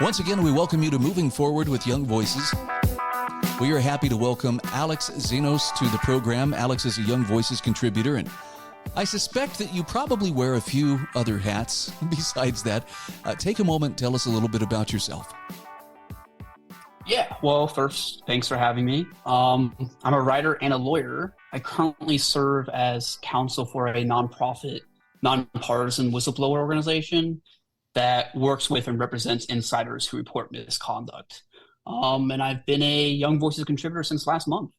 Once again, we welcome you to Moving Forward with Young Voices. We are happy to welcome Alex Xenos to the program. Alex is a Young Voices contributor, and I suspect that you probably wear a few other hats besides that. Take a moment and tell us a little bit about yourself. Yeah, well, first, thanks for having me. I'm a writer and a lawyer. I currently serve as counsel for a nonprofit, nonpartisan whistleblower organization that works with and represents insiders who report misconduct. And I've been a Young Voices contributor since last month.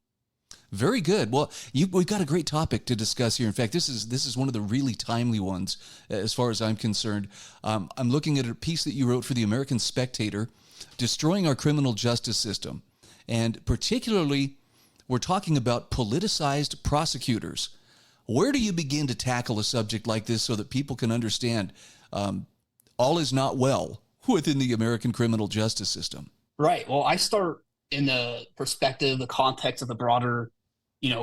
Very good. Well, we've got a great topic to discuss here. In fact, this is one of the really timely ones, as far as I'm concerned. I'm looking at a piece that you wrote for the American Spectator, Destroying Our Criminal Justice System. And particularly, we're talking about politicized prosecutors. Where do you begin to tackle a subject like this so that people can understand all is not well within the American criminal justice system? Right. Well, I start in the perspective, the context of the broader,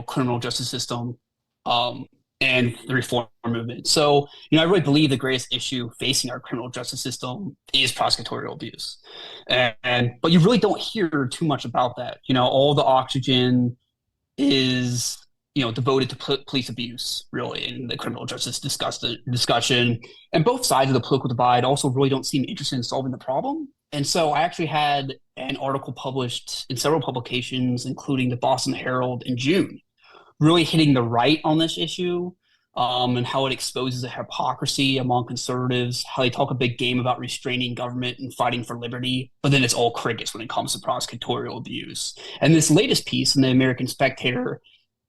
criminal justice system and the reform movement. So, I really believe the greatest issue facing our criminal justice system is prosecutorial abuse. But you really don't hear too much about that. All the oxygen is devoted to police abuse, really, in the criminal justice discussion. And both sides of the political divide also really don't seem interested in solving the problem. And so I actually had an article published in several publications, including the Boston Herald in June, really hitting the right on this issue and how it exposes a hypocrisy among conservatives, how they talk a big game about restraining government and fighting for liberty, but then it's all crickets when it comes to prosecutorial abuse. And this latest piece in the American Spectator,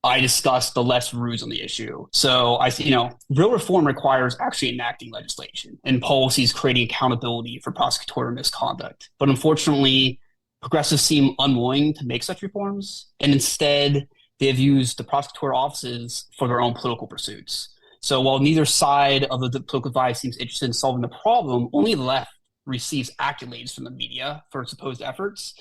I discussed the less ruse on the issue. So real reform requires actually enacting legislation and policies creating accountability for prosecutorial misconduct. But unfortunately, progressives seem unwilling to make such reforms, and instead they have used the prosecutorial offices for their own political pursuits. So while neither side of the political divide seems interested in solving the problem, only the left receives accolades from the media for its supposed efforts.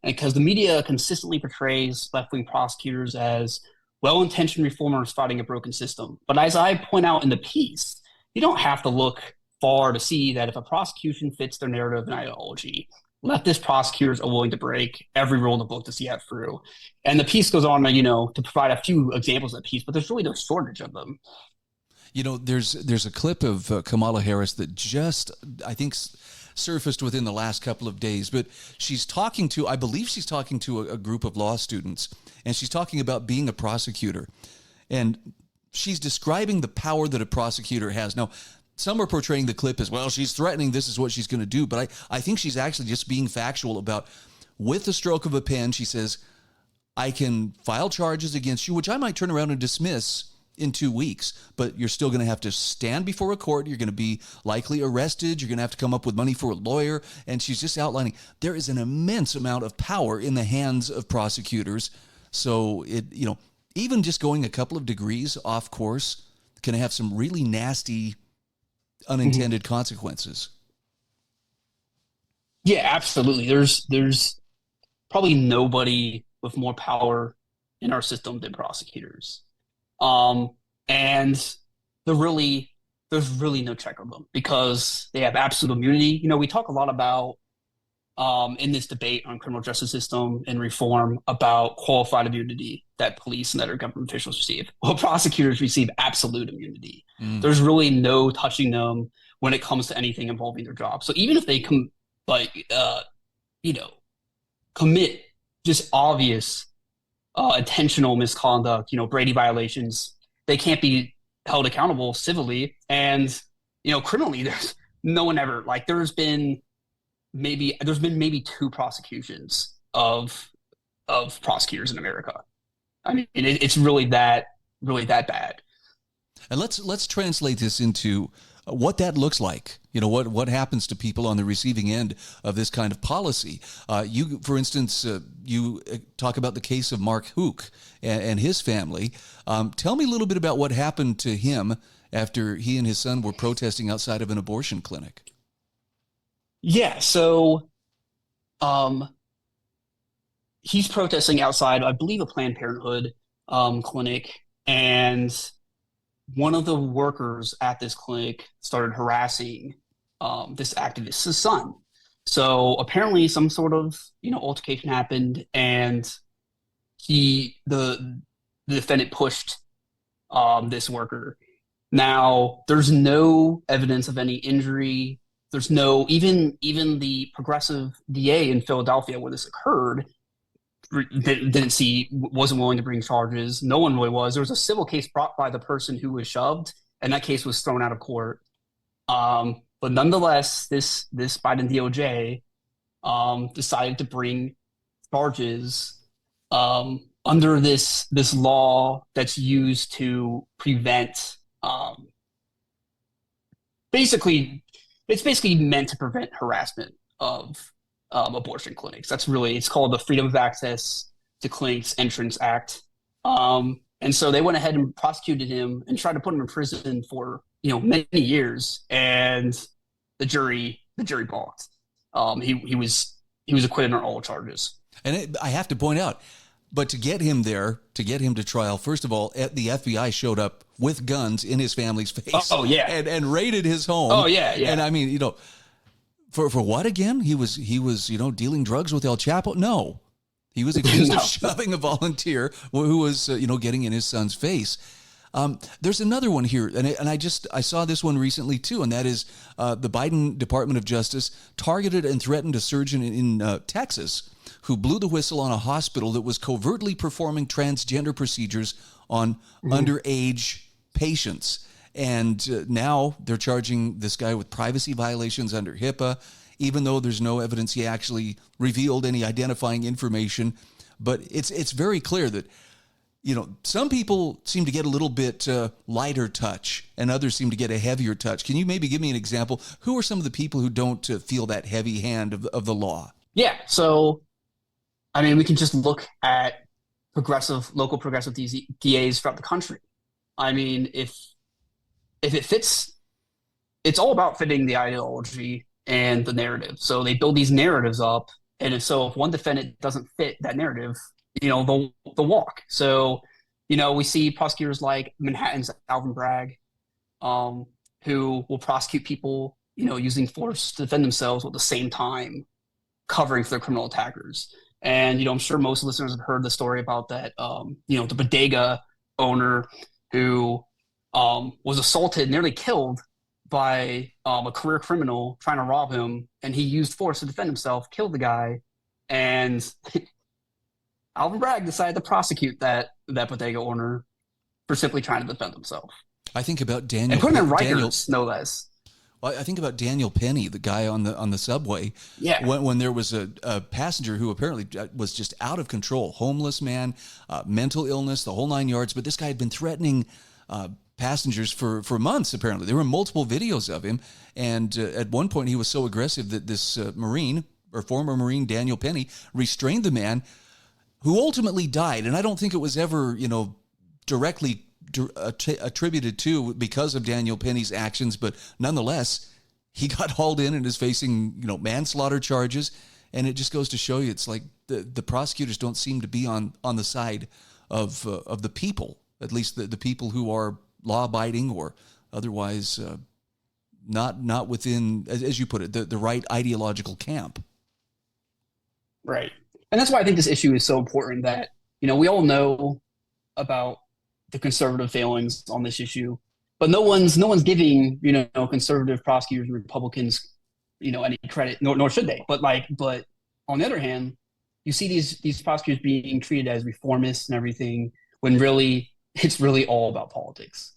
And because the media consistently portrays left-wing prosecutors as well-intentioned reformers fighting a broken system. But as I point out in the piece, you don't have to look far to see that if a prosecution fits their narrative and ideology, leftist prosecutors are willing to break every rule in the book to see that through. And the piece goes on, to provide a few examples of the piece, but there's really no shortage of them. There's a clip of Kamala Harris that just, I think, surfaced within the last couple of days, but I believe she's talking to a group of law students, and she's talking about being a prosecutor, and she's describing the power that a prosecutor has. Now, some are portraying the clip as, well, she's threatening, this is what she's going to do, but I think she's actually just being factual about, with the stroke of a pen, she says, I can file charges against you, which I might turn around and dismiss in 2 weeks, but you're still going to have to stand before a court. You're going to be likely arrested. You're going to have to come up with money for a lawyer. And she's just outlining there is an immense amount of power in the hands of prosecutors. So even just going a couple of degrees off course can have some really nasty unintended consequences. Yeah, absolutely. There's probably nobody with more power in our system than prosecutors. And there's really no check on them because they have absolute immunity. We talk a lot about, in this debate on criminal justice system and reform, about qualified immunity that police and other government officials receive. Well, prosecutors receive absolute immunity. There's really no touching them when it comes to anything involving their job. So even if they commit just obvious intentional misconduct, Brady violations, they can't be held accountable civilly. And, criminally, there's no one ever, there's been maybe 2 prosecutions of prosecutors in America. I mean, it's really that bad. And let's translate this into what that looks like. What happens to people on the receiving end of this kind of policy. You, for instance, you talk about the case of Mark Hook and his family. Tell me a little bit about what happened to him after he and his son were protesting outside of an abortion clinic. Yeah, so he's protesting outside, I believe, a Planned Parenthood clinic, and one of the workers at this clinic started harassing this activist's son. So apparently some sort of, altercation happened, and the defendant pushed this worker. Now, there's no evidence of any injury. There's no, even the progressive DA in Philadelphia where this occurred wasn't willing to bring charges. No one really was. There was a civil case brought by the person who was shoved, and that case was thrown out of court. But nonetheless, this Biden DOJ decided to bring charges under this law that's used to prevent it's basically meant to prevent harassment of abortion clinics. It's called the Freedom of Access to Clinics Entrance Act. And so they went ahead and prosecuted him and tried to put him in prison for many years, and the jury balked. He was acquitted on all charges. And I have to point out, but to get him to trial, first of all, the FBI showed up with guns in his family's face. Oh yeah, and raided his home. Oh yeah. And I mean, for what again? He was dealing drugs with El Chapo? No, he was accused of shoving a volunteer who was getting in his son's face. There's another one here, and I saw this one recently too, and that is the Biden Department of Justice targeted and threatened a surgeon in Texas who blew the whistle on a hospital that was covertly performing transgender procedures on underage patients. And now they're charging this guy with privacy violations under HIPAA, even though there's no evidence he actually revealed any identifying information. But it's very clear that, some people seem to get a little bit lighter touch and others seem to get a heavier touch. Can you maybe give me an example? Who are some of the people who don't feel that heavy hand of the law? Yeah. So, I mean, we can just look at local progressive DAs throughout the country. I mean, if it fits, it's all about fitting the ideology and the narrative. So they build these narratives up, and if one defendant doesn't fit that narrative, they'll walk. So, we see prosecutors like Manhattan's Alvin Bragg, who will prosecute people, using force to defend themselves at the same time covering for their criminal attackers. And, I'm sure most listeners have heard the story about that, the bodega owner who was assaulted, nearly killed by a career criminal trying to rob him. And he used force to defend himself, killed the guy. And Alvin Bragg decided to prosecute that bodega owner for simply trying to defend himself. I think about Daniel. And put him in Rikers, no less. Well, I think about Daniel Penny, the guy on the subway. Yeah. When there was a passenger who apparently was just out of control, homeless man, mental illness, the whole 9 yards. But this guy had been threatening passengers for months. Apparently, there were multiple videos of him. And at one point, he was so aggressive that this former Marine Daniel Penny restrained the man, who ultimately died. And I don't think it was ever directly attributed to because of Daniel Penny's actions, but nonetheless, he got hauled in and is facing manslaughter charges. And it just goes to show you, it's like the prosecutors don't seem to be on the side of the people, at least the people who are law abiding or otherwise not within, as you put it, the right ideological camp. Right, and that's why I think this issue is so important. That we all know about the conservative failings on this issue, but no one's giving conservative prosecutors and Republicans any credit, nor should they. But on the other hand, you see these prosecutors being treated as reformists and everything, when really it's really all about politics.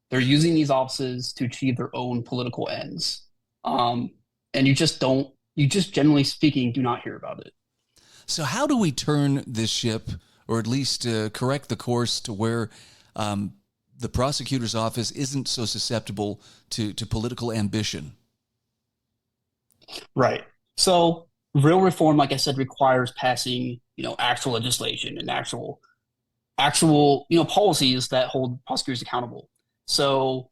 They're using these offices to achieve their own political ends, and you just generally speaking do not hear about it. So how do we turn this ship, or at least correct the course to where the prosecutor's office isn't so susceptible to political ambition? Right. So real reform, like I said, requires passing, actual legislation and actual, policies that hold prosecutors accountable. So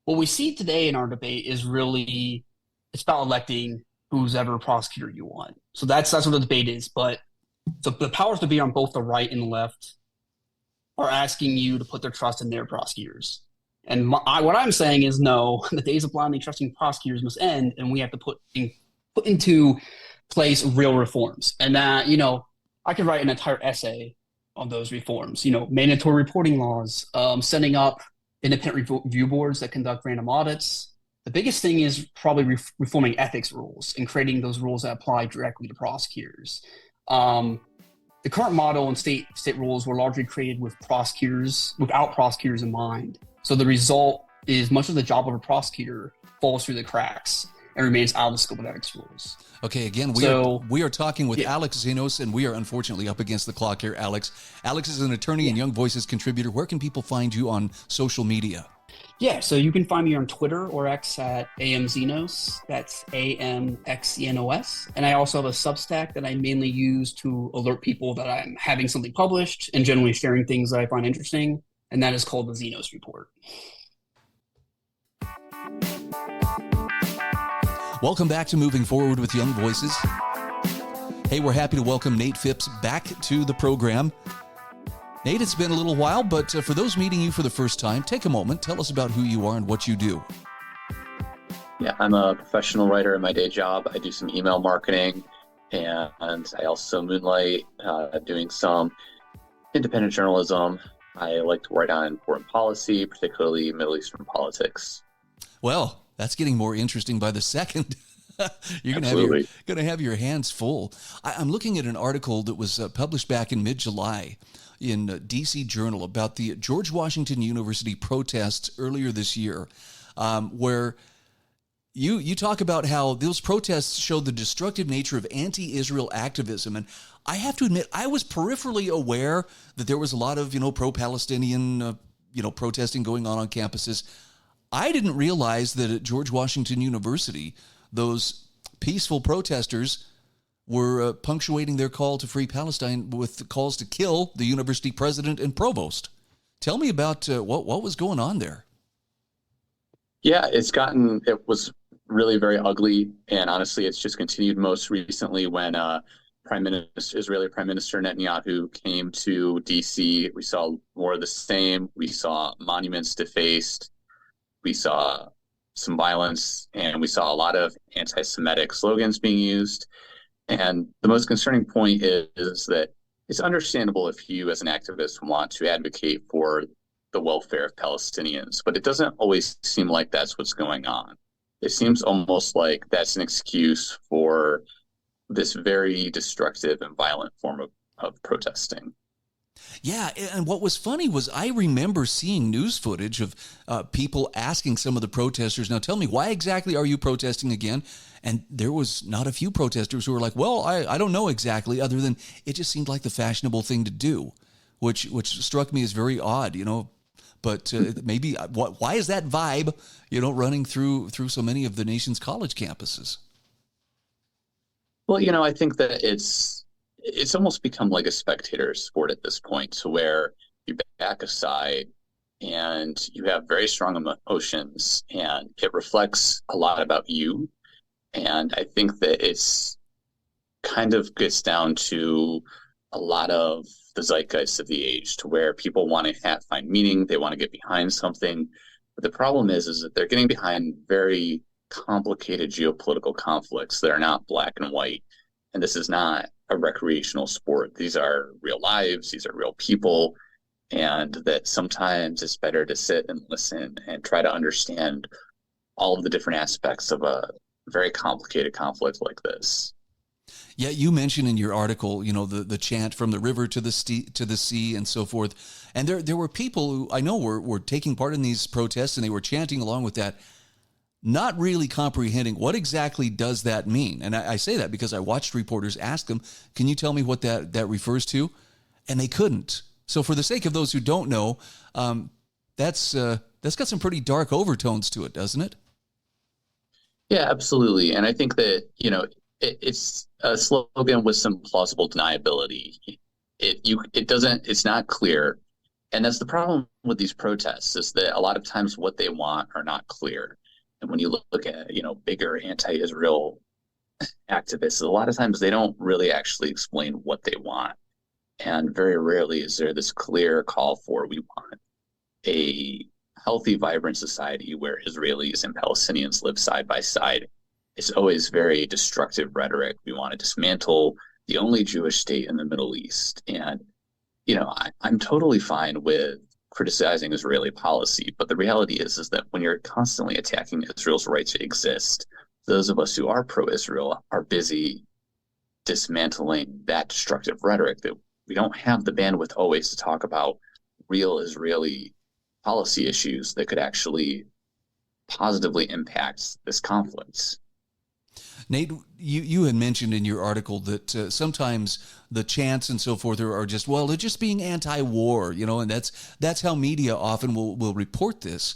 what we see today in our debate is really, it's about electing who's ever prosecutor you want. So that's what the debate is. But the powers to be on both the right and the left are asking you to put their trust in their prosecutors. And what I'm saying is no, the days of blindly trusting prosecutors must end, and we have to put into place real reforms. And that, I could write an entire essay on those reforms, mandatory reporting laws, setting up independent review boards that conduct random audits. The biggest thing is probably reforming ethics rules and creating those rules that apply directly to prosecutors. The current model and state rules were largely created without prosecutors in mind. So the result is much of the job of a prosecutor falls through the cracks and remains out of the scope of ethics rules. Okay, again, we are talking with Alex Xenos, and we are unfortunately up against the clock here, Alex. Alex is an attorney and Young Voices contributor. Where can people find you on social media? Yeah, so you can find me on Twitter or X at AMXenos. That's AMXENOS. And I also have a Substack that I mainly use to alert people that I'm having something published and generally sharing things that I find interesting. And that is called the Xenos Report. Welcome back to Moving Forward with Young Voices. Hey, we're happy to welcome Nate Phipps back to the program. Nate, it's been a little while, but for those meeting you for the first time, take a moment, tell us about who you are and what you do. Yeah, I'm a professional writer in my day job. I do some email marketing, and I also moonlight doing some independent journalism. I like to write on important policy, particularly Middle Eastern politics. Well, that's getting more interesting by the second. You're going to have your hands full. I'm looking at an article that was published back in mid-July in DC Journal about the George Washington University protests earlier this year, where you talk about how those protests showed the destructive nature of anti-Israel activism. And I have to admit, I was peripherally aware that there was a lot of, pro-Palestinian, protesting going on campuses. I didn't realize that at George Washington University, those peaceful protesters were punctuating their call to free Palestine with calls to kill the university president and provost. Tell me about what was going on there. Yeah, it was really very ugly. And honestly, it's just continued most recently when Israeli Prime Minister Netanyahu came to DC. We saw more of the same. We saw monuments defaced. We saw some violence, and we saw a lot of anti-Semitic slogans being used. And the most concerning point is that it's understandable if you as an activist want to advocate for the welfare of Palestinians, but it doesn't always seem like that's what's going on. It seems almost like that's an excuse for this very destructive and violent form of protesting. Yeah, and what was funny was I remember seeing news footage of people asking some of the protesters, now tell me, why exactly are you protesting again? And there was not a few protesters who were like, well, I don't know exactly, other than it just seemed like the fashionable thing to do, which struck me as very odd, But maybe, why is that vibe, running through so many of the nation's college campuses? Well, I think that it's almost become like a spectator sport at this point, to where you back aside and you have very strong emotions, and it reflects a lot about you. And I think that it's kind of gets down to a lot of the zeitgeist of the age, to where people want to find meaning, they want to get behind something. But the problem is that they're getting behind very complicated geopolitical conflicts that are not black and white. And this is not a recreational sport. These are real lives, these are real people, and that sometimes it's better to sit and listen and try to understand all of the different aspects of a very complicated conflict like this. Yeah, you mentioned in your article, the chant from the river to the sea and so forth. And there were people who I know were taking part in these protests, and they were chanting along with that, not really comprehending what exactly does that mean. And I say that because I watched reporters ask them, can you tell me what that refers to? And they couldn't. So for the sake of those who don't know, that's got some pretty dark overtones to it, doesn't it? Yeah, absolutely. And I think that, it's a slogan with some plausible deniability. It's not clear. And that's the problem with these protests, is that a lot of times what they want are not clear. And when you look at, bigger anti-Israel activists, a lot of times they don't really actually explain what they want. And very rarely is there this clear call for, we want a healthy, vibrant society where Israelis and Palestinians live side by side, it's always very destructive rhetoric. We want to dismantle the only Jewish state in the Middle East. And, I'm totally fine with criticizing Israeli policy, but the reality is that when you're constantly attacking Israel's right to exist, those of us who are pro-Israel are busy dismantling that destructive rhetoric, that we don't have the bandwidth always to talk about real Israeli policy issues that could actually positively impact this conflict. Nate, you had mentioned in your article that sometimes the chants and so forth are just, well, they're just being anti-war, and that's how media often will report this.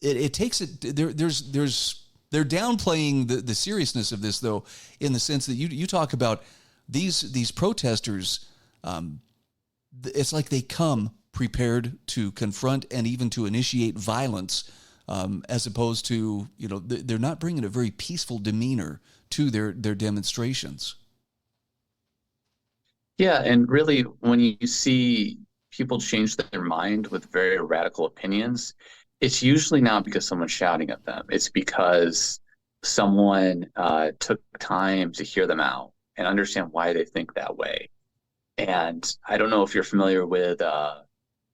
It takes it. They're downplaying the seriousness of this, though, in the sense that you talk about these protesters. It's like they come prepared to confront and even to initiate violence. As opposed to, they're not bringing a very peaceful demeanor to their demonstrations. Yeah, and really, when you see people change their mind with very radical opinions, it's usually not because someone's shouting at them. It's because someone took time to hear them out and understand why they think that way. And I don't know if you're familiar with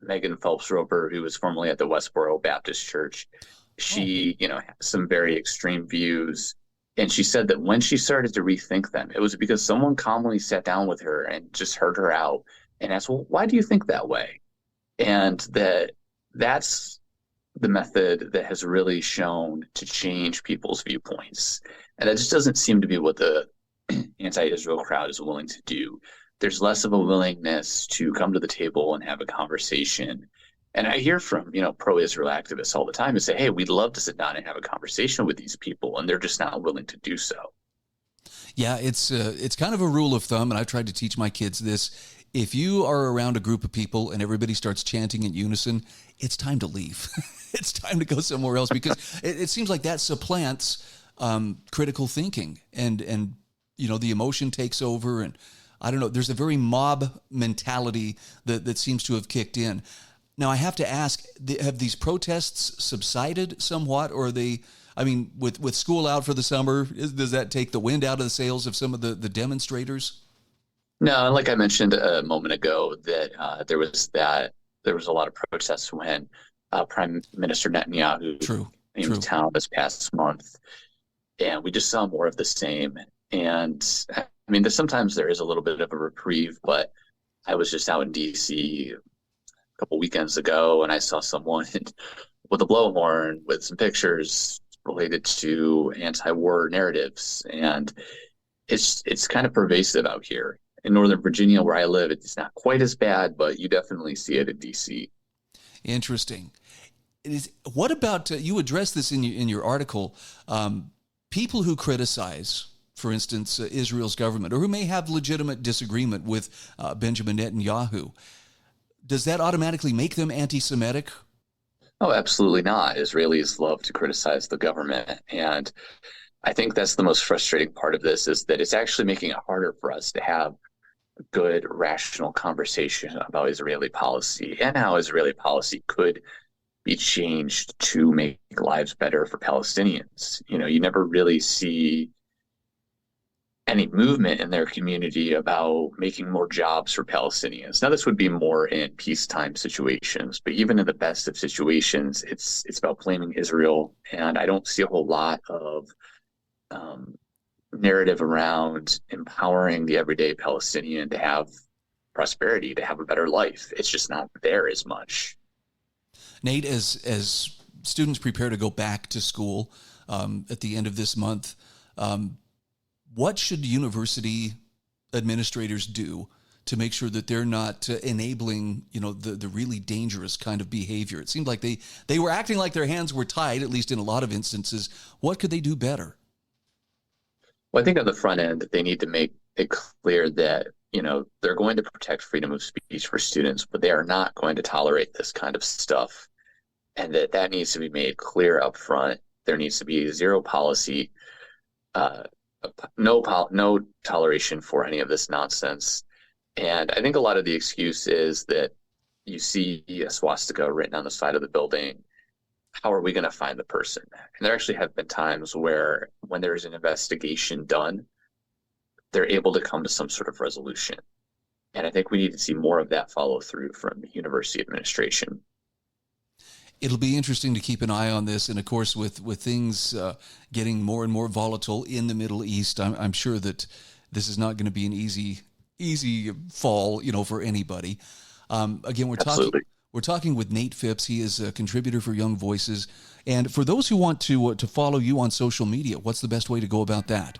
Megan Phelps-Roper, who was formerly at the Westboro Baptist Church. She, has some very extreme views. And she said that when she started to rethink them, it was because someone calmly sat down with her and just heard her out and asked, well, why do you think that way? And that's the method that has really shown to change people's viewpoints. And that just doesn't seem to be what the anti-Israel crowd is willing to do. There's less of a willingness to come to the table and have a conversation. And I hear from, pro-Israel activists all the time and say, hey, we'd love to sit down and have a conversation with these people, and they're just not willing to do so. Yeah, it's kind of a rule of thumb, and I've tried to teach my kids this. If you are around a group of people and everybody starts chanting in unison, it's time to leave. It's time to go somewhere else, because it seems like that supplants critical thinking, and the emotion takes over, and I don't know, there's a very mob mentality that seems to have kicked in. Now, I have to ask, have these protests subsided somewhat, or are they, with school out for the summer, does that take the wind out of the sails of some of the demonstrators? No, like I mentioned a moment ago, that there was a lot of protests when Prime Minister Netanyahu came to town this past month, and we just saw more of the same. And sometimes there is a little bit of a reprieve, but I was just out in DC a couple weekends ago, and I saw someone with a blowhorn with some pictures related to anti-war narratives, and it's kind of pervasive out here. In Northern Virginia, where I live, it's not quite as bad, but you definitely see it in DC. Interesting. What about, you address this in your article, people who criticize, for instance, Israel's government, or who may have legitimate disagreement with Benjamin Netanyahu. Does that automatically make them anti-Semitic? Oh, absolutely not. Israelis love to criticize the government. And I think that's the most frustrating part of this, is that it's actually making it harder for us to have a good, rational conversation about Israeli policy and how Israeli policy could be changed to make lives better for Palestinians. You never really see any movement in their community about making more jobs for Palestinians. Now, this would be more in peacetime situations, but even in the best of situations, it's about blaming Israel. And I don't see a whole lot of narrative around empowering the everyday Palestinian to have prosperity, to have a better life. It's just not there as much. Nate, as students prepare to go back to school at the end of this month, what should university administrators do to make sure that they're not enabling, the really dangerous kind of behavior? It seemed like they were acting like their hands were tied, at least in a lot of instances. What could they do better? Well, I think on the front end, they need to make it clear that, they're going to protect freedom of speech for students, but they are not going to tolerate this kind of stuff. And that needs to be made clear up front. There needs to be zero policy, no toleration for any of this nonsense. And I think a lot of the excuse is that, you see a swastika written on the side of the building, how are we going to find the person? And there actually have been times where when there's an investigation done, they're able to come to some sort of resolution. And I think we need to see more of that follow through from the university administration. It'll be interesting to keep an eye on this. And of course, with things getting more and more volatile in the Middle East, I'm sure that this is not going to be an easy fall, for anybody. Again, we're talking with Nate Phipps. He is a contributor for Young Voices. And for those who want to follow you on social media, what's the best way to go about that?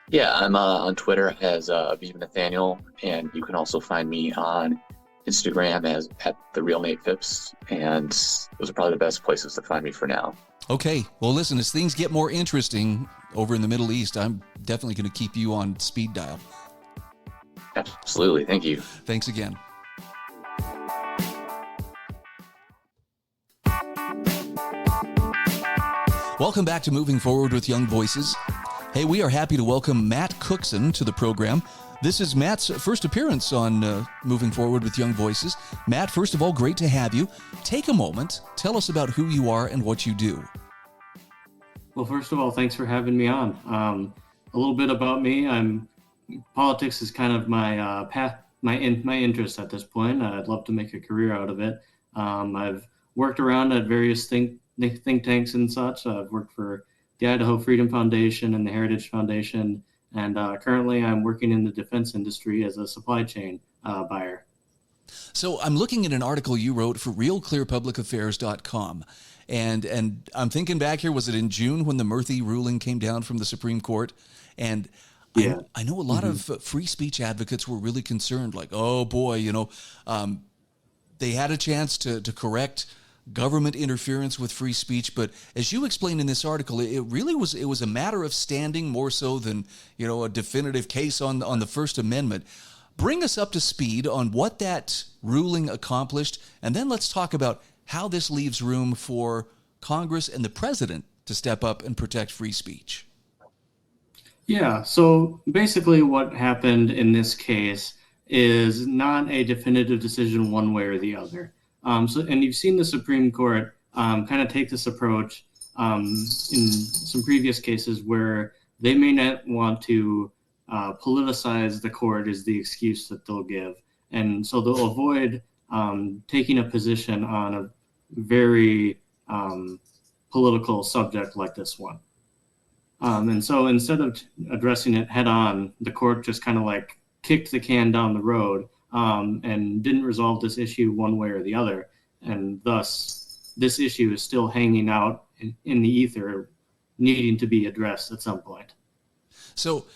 Yeah, I'm on Twitter as Aviv Nathaniel, and you can also find me on Instagram as at the real Nate Phipps, and those are probably the best places to find me for now. Okay, well, listen, as things get more interesting over in the Middle East, I'm definitely going to keep you on speed dial. Absolutely, thank you. Thanks again. Welcome back to Moving Forward with Young Voices. Hey, we are happy to welcome Matt Cookson to the program. This is Matt's first appearance on Moving Forward with Young Voices. Matt, first of all, great to have you. Take a moment. Tell us about who you are and what you do. Well, first of all, thanks for having me on. A little bit about me. Politics is kind of my path, my interest at this point. I'd love to make a career out of it. I've worked around at various think tanks and such. I've worked for the Idaho Freedom Foundation and the Heritage Foundation, and currently I'm working in the defense industry as a supply chain buyer. So I'm looking at an article you wrote for realclearpublicaffairs.com, and I'm thinking back here, was it in June when the Murthy ruling came down from the Supreme Court? And yeah. I know a lot of free speech advocates were really concerned, like, oh boy, they had a chance to correct government interference with free speech, but as you explained in this article, it was a matter of standing more so than a definitive case on the First Amendment. Bring us up to speed on what that ruling accomplished, and then let's talk about how this leaves room for Congress and the president to step up and protect free speech. Yeah, so basically what happened in this case is not a definitive decision one way or the other. And you've seen the Supreme Court kind of take this approach in some previous cases where they may not want to politicize the court is the excuse that they'll give. And so they'll avoid taking a position on a very political subject like this one. And so instead of addressing it head on, the court just kind of like kicked the can down the road and didn't resolve this issue one way or the other. And thus, this issue is still hanging out in the ether, needing to be addressed at some point. So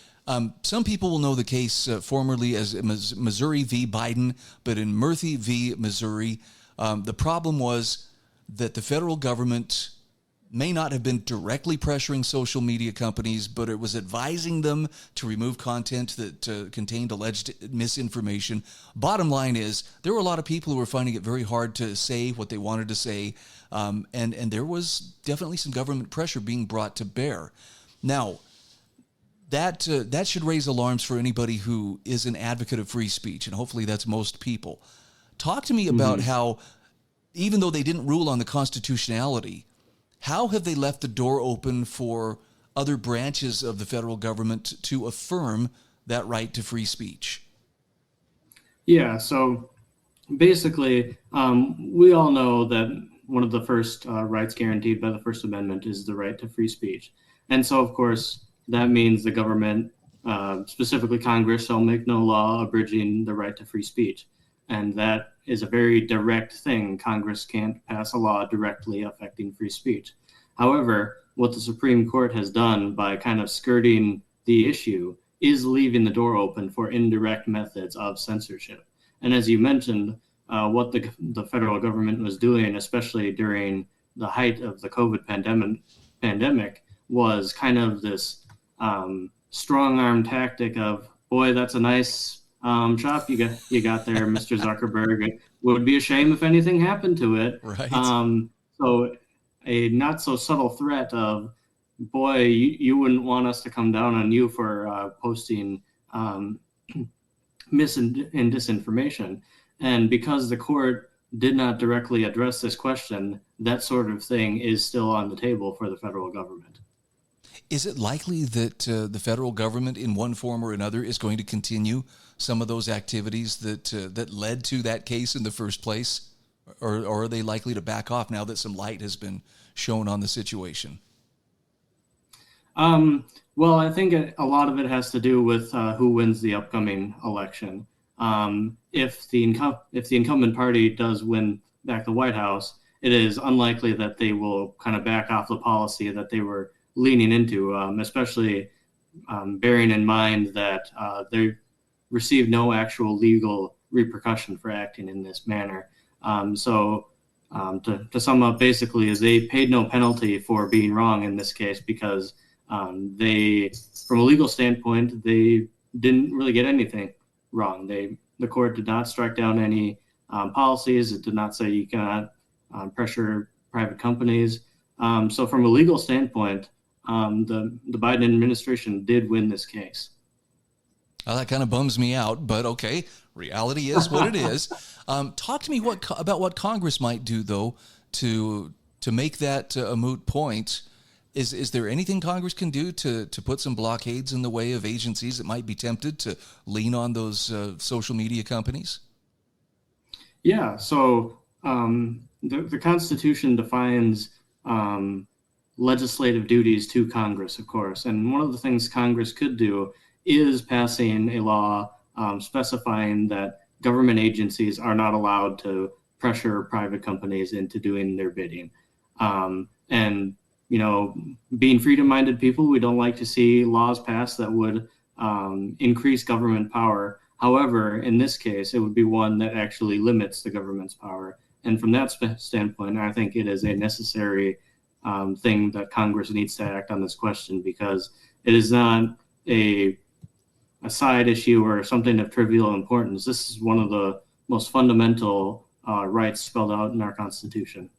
some people will know the case formerly as Missouri v. Biden, but in Murthy v. Missouri, the problem was that the federal government may not have been directly pressuring social media companies, but it was advising them to remove content that contained alleged misinformation. Bottom line is, there were a lot of people who were finding it very hard to say what they wanted to say, and there was definitely some government pressure being brought to bear. Now, that should raise alarms for anybody who is an advocate of free speech, and hopefully that's most people. Talk to me about how, even though they didn't rule on the constitutionality, how have they left the door open for other branches of the federal government to affirm that right to free speech? Yeah, so basically, we all know that one of the first rights guaranteed by the First Amendment is the right to free speech. And so, of course, that means the government, specifically Congress, shall make no law abridging the right to free speech. And that is a very direct thing. Congress can't pass a law directly affecting free speech. However, what the Supreme Court has done by kind of skirting the issue is leaving the door open for indirect methods of censorship. And as you mentioned, what the federal government was doing, especially during the height of the COVID pandemic, was kind of this strong-arm tactic of, boy, that's a nice shop you got there, Mr. Zuckerberg. It would be a shame if anything happened to it. Right. So a not so subtle threat of, boy, you wouldn't want us to come down on you for posting mis and disinformation. And because the court did not directly address this question, that sort of thing is still on the table for the federal government. Is it likely that the federal government, in one form or another, is going to continue some of those activities that led to that case in the first place, or are they likely to back off now that some light has been shown on the situation? Well, I think a lot of it has to do with who wins the upcoming election. If the incumbent party does win back the White House, it is unlikely that they will kind of back off the policy that they were leaning into, especially bearing in mind that they received no actual legal repercussion for acting in this manner. So to sum up, basically, is they paid no penalty for being wrong in this case because they, from a legal standpoint, they didn't really get anything wrong. The court did not strike down any policies. It did not say you cannot pressure private companies. So from a legal standpoint, the Biden administration did win this case. Well, that kind of bums me out, but okay, reality is what it is. Talk to me about what Congress might do, though, to make that a moot point. Is there anything Congress can do to put some blockades in the way of agencies that might be tempted to lean on those social media companies? Yeah, so the Constitution defines legislative duties to Congress, of course. And one of the things Congress could do is passing a law specifying that government agencies are not allowed to pressure private companies into doing their bidding. And, you know, being freedom-minded people, we don't like to see laws passed that would increase government power. However, in this case, it would be one that actually limits the government's power. And from that standpoint, I think it is a necessary thing that Congress needs to act on this question, because it is not a side issue or something of trivial importance. This is one of the most fundamental rights spelled out in our Constitution.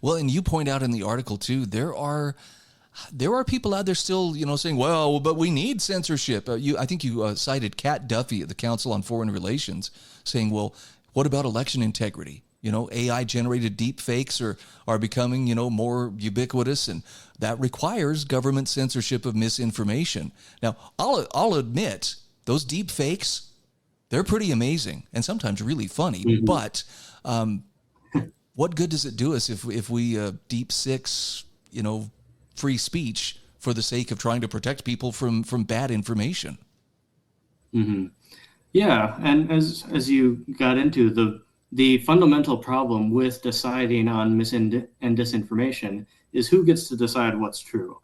Well, and you point out in the article too, there are people out there still, saying, well, but we need censorship. I think you cited Kat Duffy at the Council on Foreign Relations saying, well, what about election integrity? AI-generated deep fakes are becoming, more ubiquitous, and that requires government censorship of misinformation. Now, I'll admit, those deep fakes, they're pretty amazing and sometimes really funny. Mm-hmm. But what good does it do us if we deep six, free speech for the sake of trying to protect people from bad information? Mm-hmm. Yeah, and as you got into the fundamental problem with deciding on mis and disinformation is who gets to decide what's true.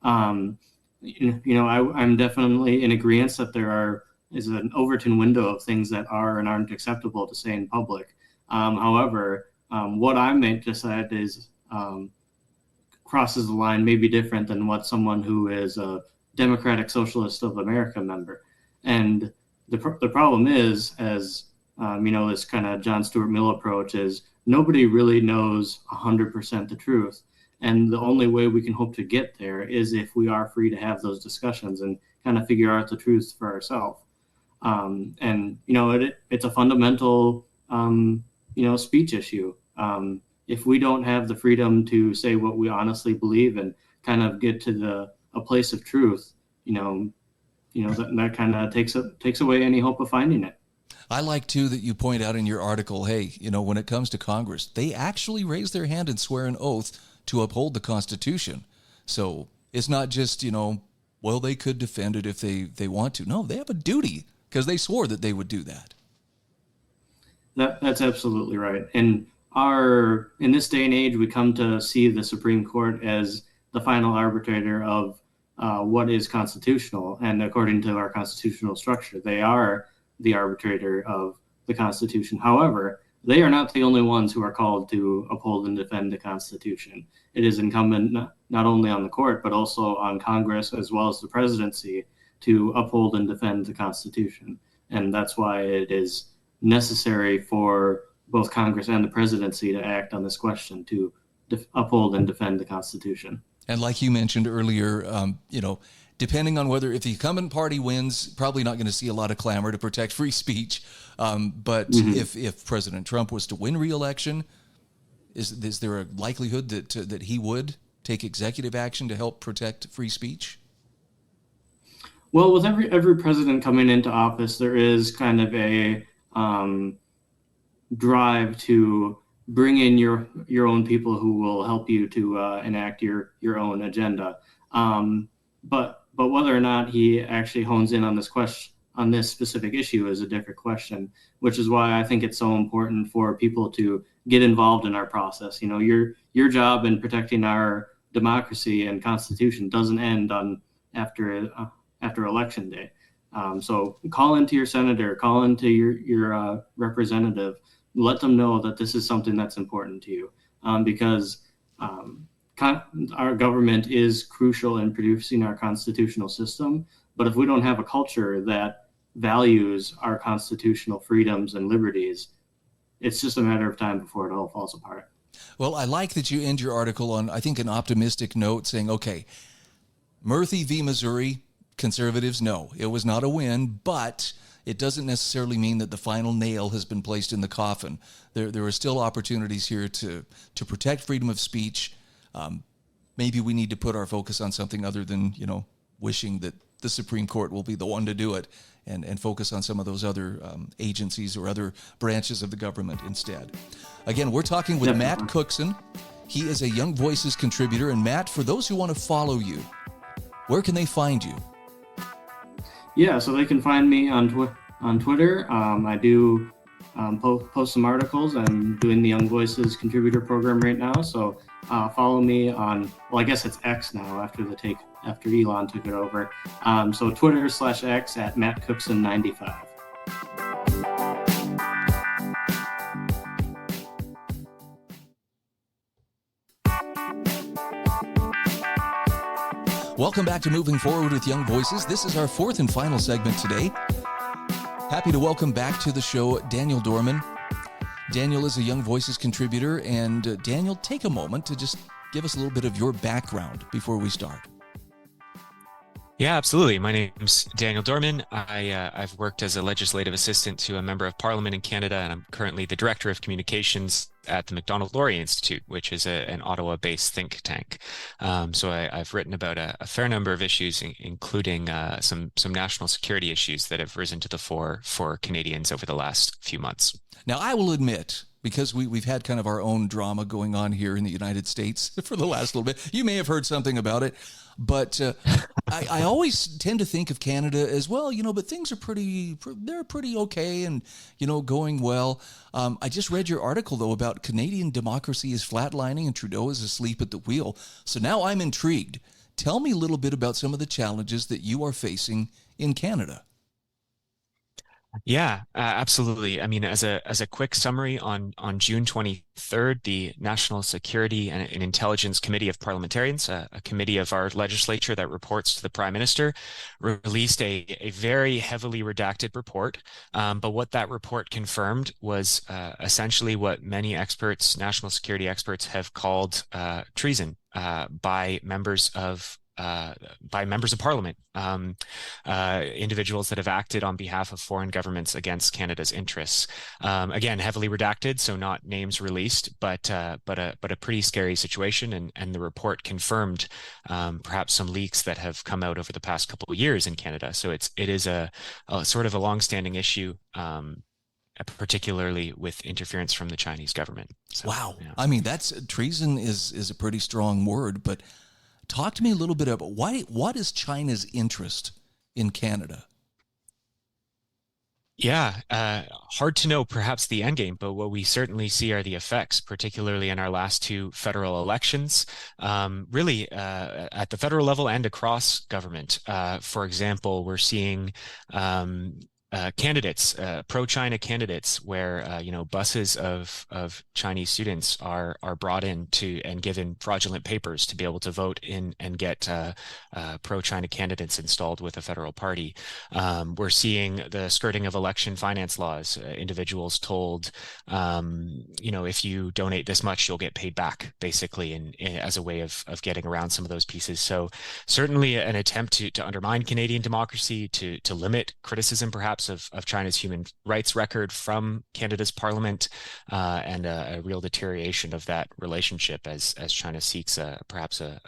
I'm definitely in agreement that there is an Overton window of things that are and aren't acceptable to say in public. However, what I may decide is crosses the line may be different than what someone who is a Democratic Socialist of America member. And the problem is, as this kind of John Stuart Mill approach is nobody really knows 100% the truth. And the only way we can hope to get there is if we are free to have those discussions and kind of figure out the truth for ourselves. It's a fundamental, speech issue. If we don't have the freedom to say what we honestly believe and kind of get to a place of truth, that kind of takes away any hope of finding it. I like, too, that you point out in your article, hey, when it comes to Congress, they actually raise their hand and swear an oath to uphold the Constitution. So it's not just, they could defend it if they want to. No, they have a duty because they swore that they would do that. That's absolutely right. And in this day and age, we come to see the Supreme Court as the final arbitrator of what is constitutional. And according to our constitutional structure, they are the arbitrator of the Constitution. However, they are not the only ones who are called to uphold and defend the Constitution. It is incumbent not only on the court, but also on Congress as well as the presidency to uphold and defend the Constitution. And that's why it is necessary for both Congress and the presidency to act on this question to uphold and defend the Constitution. And like you mentioned earlier, depending on whether if the incumbent party wins, probably not going to see a lot of clamor to protect free speech. But if President Trump was to win re-election, is there a likelihood that he would take executive action to help protect free speech? Well, with every president coming into office, there is kind of a drive to bring in your own people who will help you to enact your own agenda. But whether or not he actually hones in on this specific issue is a different question, which is why I think it's so important for people to get involved in our process. You know, your job in protecting our democracy and Constitution doesn't end after Election Day. So call into your senator, call into your representative, let them know that this is something that's important to you, because our government is crucial in producing our constitutional system. But if we don't have a culture that values our constitutional freedoms and liberties, it's just a matter of time before it all falls apart. Well, I like that you end your article on, I think, an optimistic note saying, okay, Murthy v. Missouri, conservatives, no, it was not a win, but it doesn't necessarily mean that the final nail has been placed in the coffin. There are still opportunities here to protect freedom of speech. Maybe we need to put our focus on something other than, wishing that the Supreme Court will be the one to do it, and focus on some of those other agencies or other branches of the government instead. Again, we're talking with Matt Cookson. He is a Young Voices contributor. And Matt, for those who want to follow you, where can they find you? Yeah, so they can find me on Twitter. I do post some articles. I'm doing the Young Voices contributor program right now. So follow me on, well, I guess it's X now after Elon took it over. So Twitter/X at Matt Cookson 95. Welcome back to Moving Forward with Young Voices. This is our fourth and final segment today. Happy to welcome back to the show Daniel Dorman. Daniel is a Young Voices contributor, and Daniel, take a moment to just give us a little bit of your background before we start. Yeah, absolutely. My name's Daniel Dorman. I've worked as a legislative assistant to a member of parliament in Canada, and I'm currently the director of communications at the Macdonald-Laurier Institute, which is an Ottawa-based think tank. So I've written about a fair number of issues, including some national security issues that have risen to the fore for Canadians over the last few months. Now, I will admit, because we've had kind of our own drama going on here in the United States for the last little bit, you may have heard something about it. But I always tend to think of Canada as well, but things are they're pretty okay and, going well. I just read your article, though, about Canadian democracy is flatlining and Trudeau is asleep at the wheel. So now I'm intrigued. Tell me a little bit about some of the challenges that you are facing in Canada. Yeah, absolutely. I mean, as a quick summary, on June 23rd, the National Security and Intelligence Committee of Parliamentarians, a committee of our legislature that reports to the Prime Minister, released a very heavily redacted report. But what that report confirmed was essentially what many experts, national security experts, have called treason by members of Parliament, individuals that have acted on behalf of foreign governments against Canada's interests. Again, heavily redacted, so not names released, but a pretty scary situation. And the report confirmed perhaps some leaks that have come out over the past couple of years in Canada. So it is a sort of a longstanding issue. Particularly with interference from the Chinese government. So, wow. Yeah. I mean, treason is a pretty strong word, but talk to me a little bit about what is China's interest in Canada? Yeah, hard to know perhaps the end game, but what we certainly see are the effects, particularly in our last two federal elections, really at the federal level and across government. For example, we're seeing candidates, pro-China candidates, where buses of Chinese students are brought in to and given fraudulent papers to be able to vote in and get pro-China candidates installed with a federal party. We're seeing the skirting of election finance laws. Individuals told, if you donate this much, you'll get paid back, basically, as a way of getting around some of those pieces. So certainly an attempt to undermine Canadian democracy, to limit criticism, perhaps, of China's human rights record from Canada's parliament, and a real deterioration of that relationship as China seeks perhaps a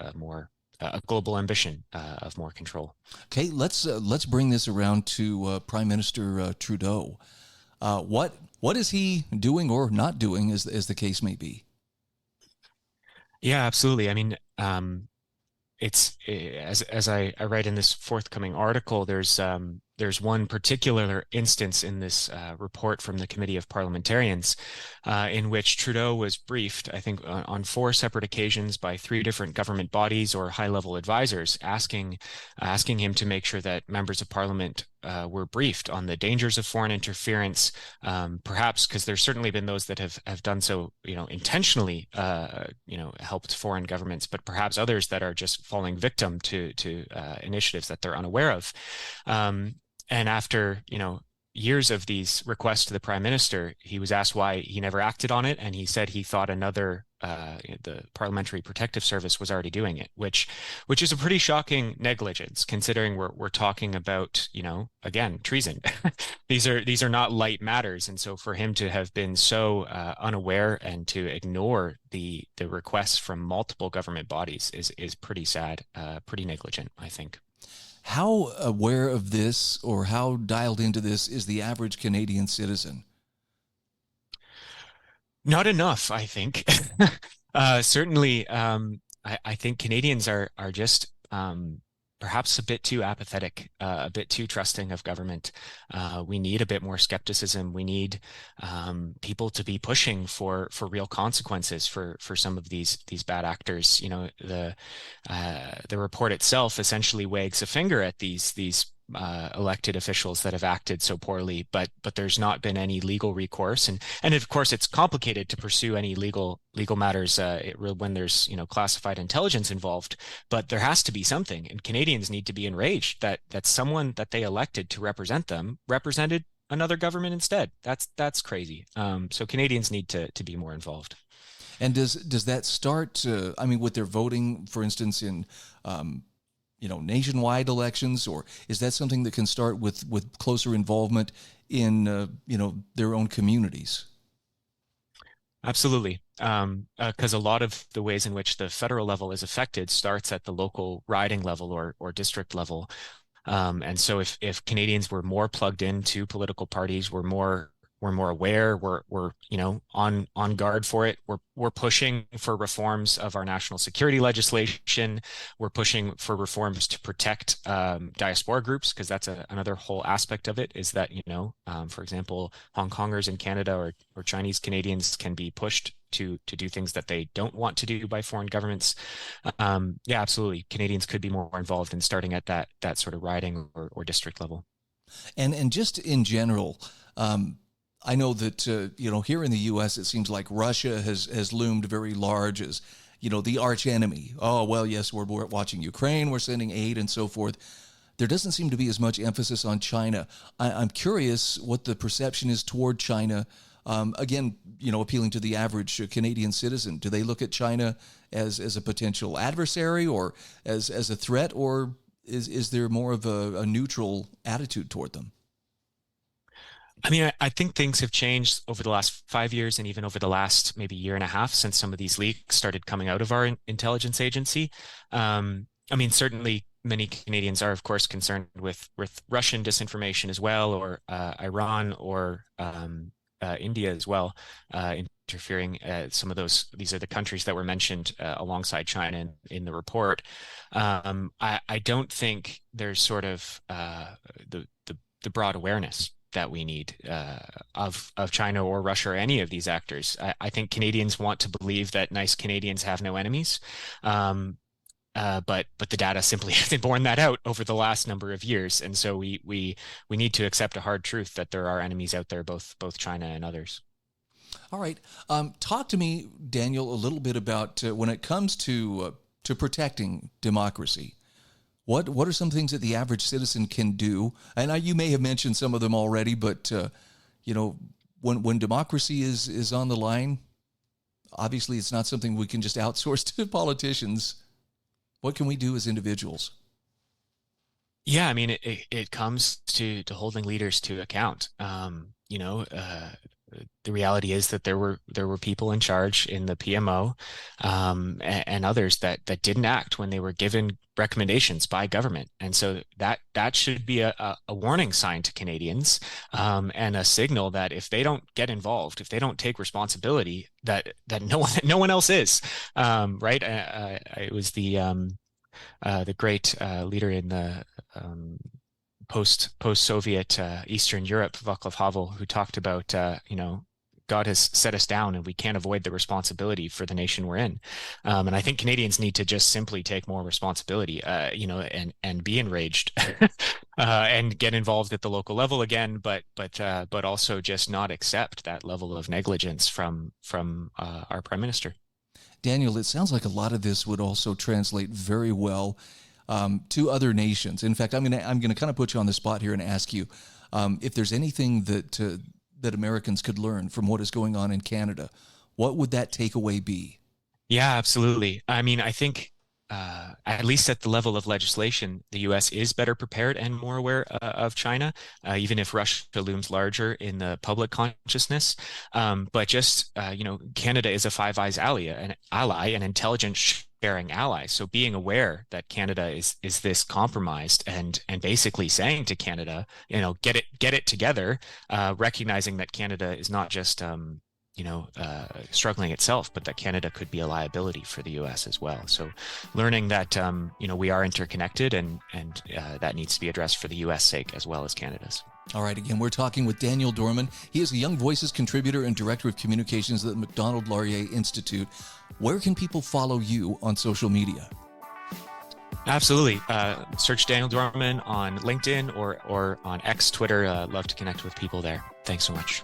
global ambition of more control. Okay, let's bring this around to Prime Minister Trudeau. What is he doing or not doing, as the case may be? Yeah, absolutely. I mean, it's as I write in this forthcoming article, there's one particular instance in this report from the Committee of Parliamentarians in which Trudeau was briefed, I think, on 4 separate occasions by 3 different government bodies or high-level advisors, asking him to make sure that members of Parliament were briefed on the dangers of foreign interference, perhaps because there's certainly been those that have done so, intentionally, helped foreign governments, but perhaps others that are just falling victim to initiatives that they're unaware of. And after, years of these requests to the Prime Minister, he was asked why he never acted on it. And he said he thought the Parliamentary Protective Service was already doing it, which is a pretty shocking negligence, considering we're talking about, again, treason. These are not light matters. And so for him to have been so unaware and to ignore the requests from multiple government bodies is pretty sad, pretty negligent, I think. How aware of this, or how dialed into this, is the average Canadian citizen? Not enough, I think. Certainly, I think Canadians are just perhaps a bit too apathetic, a bit too trusting of government. We need a bit more skepticism. We need people to be pushing for real consequences for some of these bad actors. The report itself essentially wags a finger at these elected officials that have acted so poorly, but there's not been any legal recourse, and of course it's complicated to pursue any legal matters when there's classified intelligence involved. But there has to be something, and Canadians need to be enraged that someone that they elected to represent them represented another government instead. That's crazy. So Canadians need to be more involved. And does that start? With their voting, for instance, in nationwide elections, or is that something that can start with closer involvement in their own communities? Absolutely, because a lot of the ways in which the federal level is affected starts at the local riding level or district level, and so if Canadians were more plugged into political parties, we're more aware, we're on guard for it. We're pushing for reforms of our national security legislation. We're pushing for reforms to protect diaspora groups, because that's another whole aspect of it, is that for example, Hong Kongers in Canada or Chinese Canadians can be pushed to do things that they don't want to do by foreign governments. Yeah, absolutely. Canadians could be more involved in starting at that sort of riding or district level. And just in general, I know that, here in the U.S., it seems like Russia has loomed very large as, the arch enemy. Oh, well, yes, we're watching Ukraine, we're sending aid and so forth. There doesn't seem to be as much emphasis on China. I'm curious what the perception is toward China. Again, appealing to the average Canadian citizen. Do they look at China as a potential adversary or as a threat, or is there more of a neutral attitude toward them? I mean, I think things have changed over the last 5 years and even over the last maybe year and a half since some of these leaks started coming out of our intelligence agency. Certainly many Canadians are, of course, concerned with Russian disinformation as well, or Iran or India as well, interfering. Some of these are the countries that were mentioned alongside China in the report. I don't think there's sort of the broad awareness that we need of China or Russia or any of these actors. I think Canadians want to believe that nice Canadians have no enemies. but the data simply hasn't borne that out over the last number of years. And so we need to accept a hard truth that there are enemies out there, both China and others. All right. Talk to me, Daniel, a little bit about when it comes to protecting democracy. What are some things that the average citizen can do? And you may have mentioned some of them already, but when democracy is on the line, obviously it's not something we can just outsource to politicians. What can we do as individuals? Yeah, I mean, it comes to holding leaders to account. The reality is that there were people in charge in the PMO and others that didn't act when they were given recommendations by government, and so that should be a warning sign to Canadians and a signal that if they don't get involved, if they don't take responsibility, that no one else is, right? It was the great leader in the post-Soviet Eastern Europe, Václav Havel, who talked about God has set us down and we can't avoid the responsibility for the nation we're in. And I think Canadians need to just simply take more responsibility, and be enraged and get involved at the local level again, but also just not accept that level of negligence from our Prime Minister. Daniel, it sounds like a lot of this would also translate very well to other nations. In fact, I'm gonna kind of put you on the spot here and ask you if there's anything that Americans could learn from what is going on in Canada. What would that takeaway be? Yeah, absolutely. I mean, I think at least at the level of legislation, the U.S. is better prepared and more aware of China, even if Russia looms larger in the public consciousness. But just Canada is a Five Eyes ally, an intelligence sharing ally. So being aware that Canada is this compromised and basically saying to Canada, get it together, recognizing that Canada is not just struggling itself, but that Canada could be a liability for the U.S. as well. So learning that we are interconnected and that needs to be addressed for the U.S. sake as well as Canada's. All right, again, we're talking with Daniel Dorman. He is a Young Voices contributor and director of communications at the Macdonald-Laurier Institute. Where can people follow you on social media? Absolutely. Search Daniel Dorman on LinkedIn or on X, Twitter. Love to connect with people there. Thanks so much.